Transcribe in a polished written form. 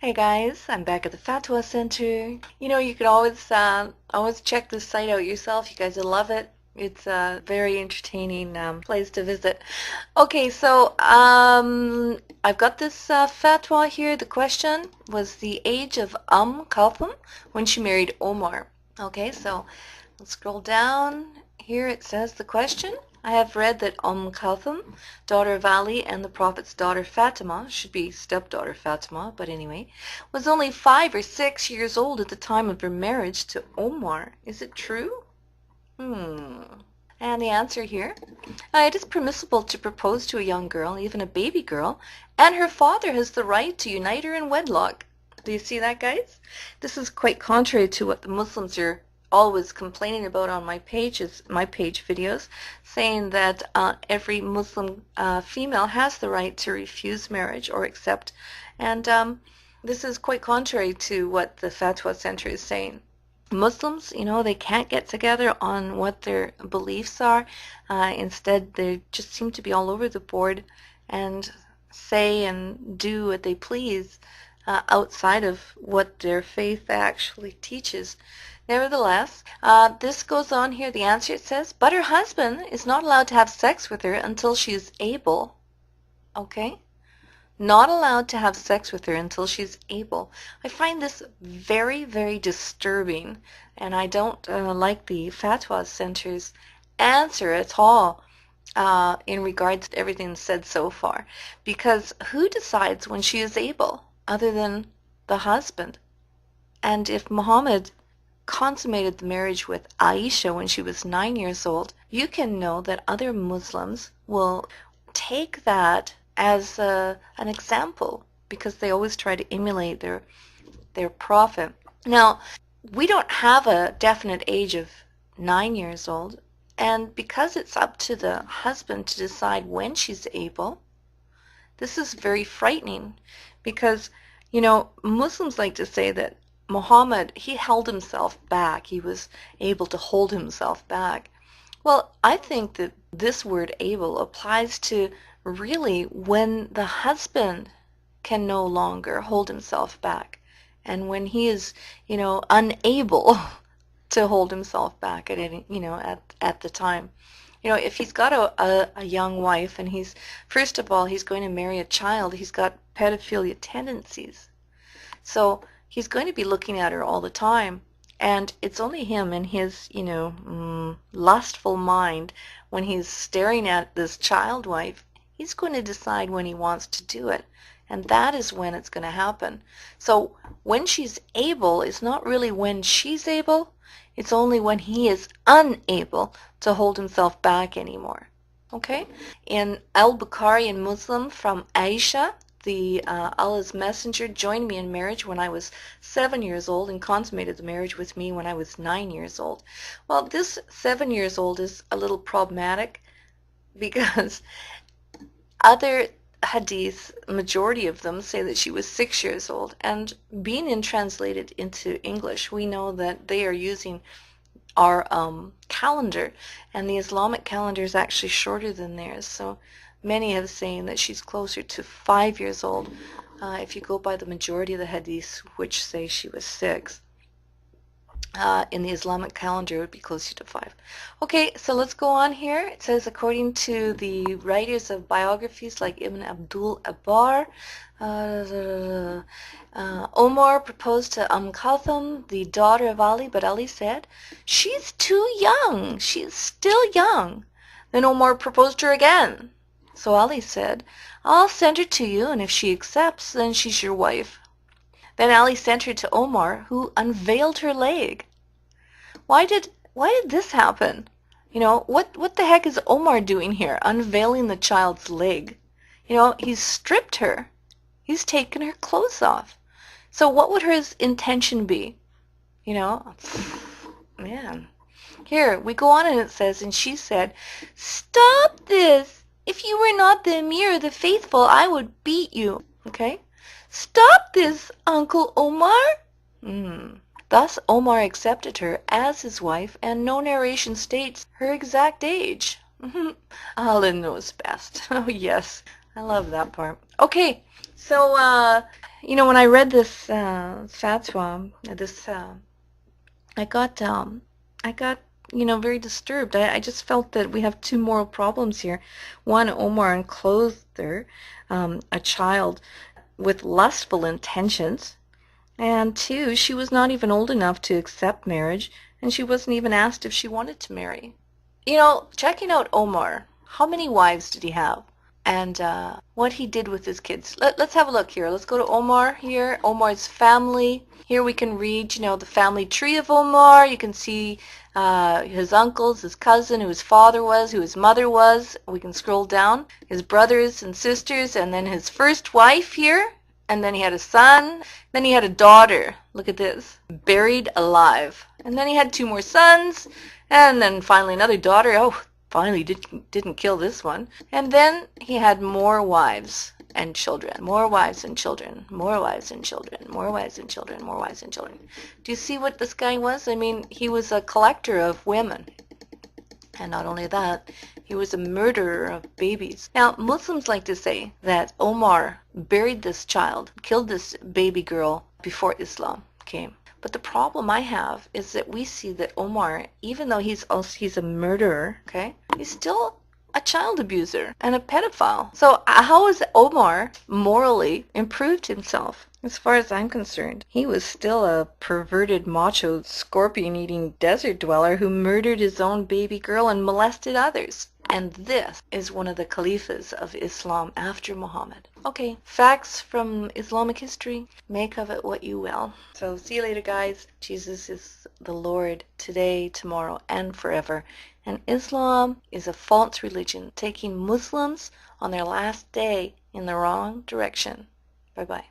Hey guys, I'm back at the Fatwa Center. You know, you could always check this site out yourself. You guys will love it. It's a very entertaining place to visit. Okay, so I've got this fatwa here. The question was the age of Kalthum when she married Omar. Okay, so let's scroll down. Here it says the question. I have read that Kalthum, daughter of Ali, and the Prophet's daughter Fatima, should be stepdaughter Fatima, but anyway, was only 5 or 6 years old at the time of her marriage to Omar. Is it true? And the answer here, it is permissible to propose to a young girl, even a baby girl, and her father has the right to unite her in wedlock. Do you see that, guys? This is quite contrary to what the Muslims are always complaining about on my page videos, saying that every Muslim female has the right to refuse marriage or accept. And this is quite contrary to what the Fatwa Center is saying. Muslims, you know, they can't get together on what their beliefs are. Instead, they just seem to be all over the board and say and do what they please outside of what their faith actually teaches. Nevertheless, this goes on here. The answer, it says, but her husband is not allowed to have sex with her until she is able. Okay? Not allowed to have sex with her until she's able. I find this very, very disturbing, and I don't like the Fatwa Center's answer at all in regards to everything said so far. Because who decides when she is able other than the husband? And if Muhammad consummated the marriage with Aisha when she was 9 years old, you can know that other Muslims will take that as an example because they always try to emulate their prophet. Now, we don't have a definite age of 9 years old, and because it's up to the husband to decide when she's able, this is very frightening because, you know, Muslims like to say that Muhammad, he held himself back. He was able to hold himself back. Well, I think that this word able applies to really when the husband can no longer hold himself back and when he is, you know, unable to hold himself back at any, you know, at the time. You know, if he's got a young wife and he's, first of all, he's going to marry a child, he's got pedophilia tendencies. So he's going to be looking at her all the time, and it's only him in his, you know, lustful mind when he's staring at this child wife. He's going to decide when he wants to do it, and that is when it's going to happen. So when she's able is not really when she's able, it's only when he is unable to hold himself back anymore. Okay? In Al-Bukhari and Muslim from Aisha, the Allah's messenger joined me in marriage when I was 7 years old and consummated the marriage with me when I was 9 years old. Well, this 7 years old is a little problematic because other hadiths, majority of them, say that she was 6 years old. And being translated into English, we know that they are using our calendar, and the Islamic calendar is actually shorter than theirs. So many have saying that she's closer to 5 years old if you go by the majority of the hadiths, which say she was 6. In the Islamic calendar, it would be closer to 5. Okay, so let's go on here. It says, according to the writers of biographies like Ibn Abdul Abbar, Omar proposed to Kalthum, the daughter of Ali, but Ali said, she's too young. She's still young. Then Omar proposed to her again. So Ali said, I'll send her to you, and if she accepts, then she's your wife. Then Ali sent her to Omar, who unveiled her leg. Why did this happen? You know, what the heck is Omar doing here, unveiling the child's leg? You know, he's stripped her. He's taken her clothes off. So what would his intention be? You know, man. Here, we go on and it says, and she said, stop this. If you were not the Emir of the Faithful, I would beat you. Okay? Stop this, Uncle Omar. Thus, Omar accepted her as his wife, and no narration states her exact age. Allah knows best. Oh, yes. I love that part. Okay, So, when I read this fatwa, I got, I got, very disturbed. I just felt that we have two moral problems here. One, Omar enclosed her, a child, with lustful intentions. And two, she was not even old enough to accept marriage, and she wasn't even asked if she wanted to marry. Checking out Omar, how many wives did he have? And what he did with his kids. Let's have a look here. Let's go to Omar here, Omar's family. Here we can read, the family tree of Omar. You can see his uncles, his cousin, who his father was, who his mother was. We can scroll down. His brothers and sisters, and then his first wife here. And then he had a son. Then he had a daughter. Look at this. Buried alive. And then he had two more sons. And then finally another daughter. Oh, finally didn't kill this one. And then he had more wives and children. More wives and children. More wives and children. More wives and children. More wives and children. Do you see what this guy was? I mean, he was a collector of women. And not only that, he was a murderer of babies. Now, Muslims like to say that Omar buried this child, killed this baby girl before Islam came. But the problem I have is that we see that Omar, even though he's a murderer, okay, he's still a child abuser and a pedophile. So how has Omar morally improved himself? As far as I'm concerned, he was still a perverted macho scorpion-eating desert dweller who murdered his own baby girl and molested others. And this is one of the caliphs of Islam after Muhammad. Okay, facts from Islamic history. Make of it what you will. So see you later, guys. Jesus is the Lord today, tomorrow, and forever. And Islam is a false religion, taking Muslims on their last day in the wrong direction. Bye-bye.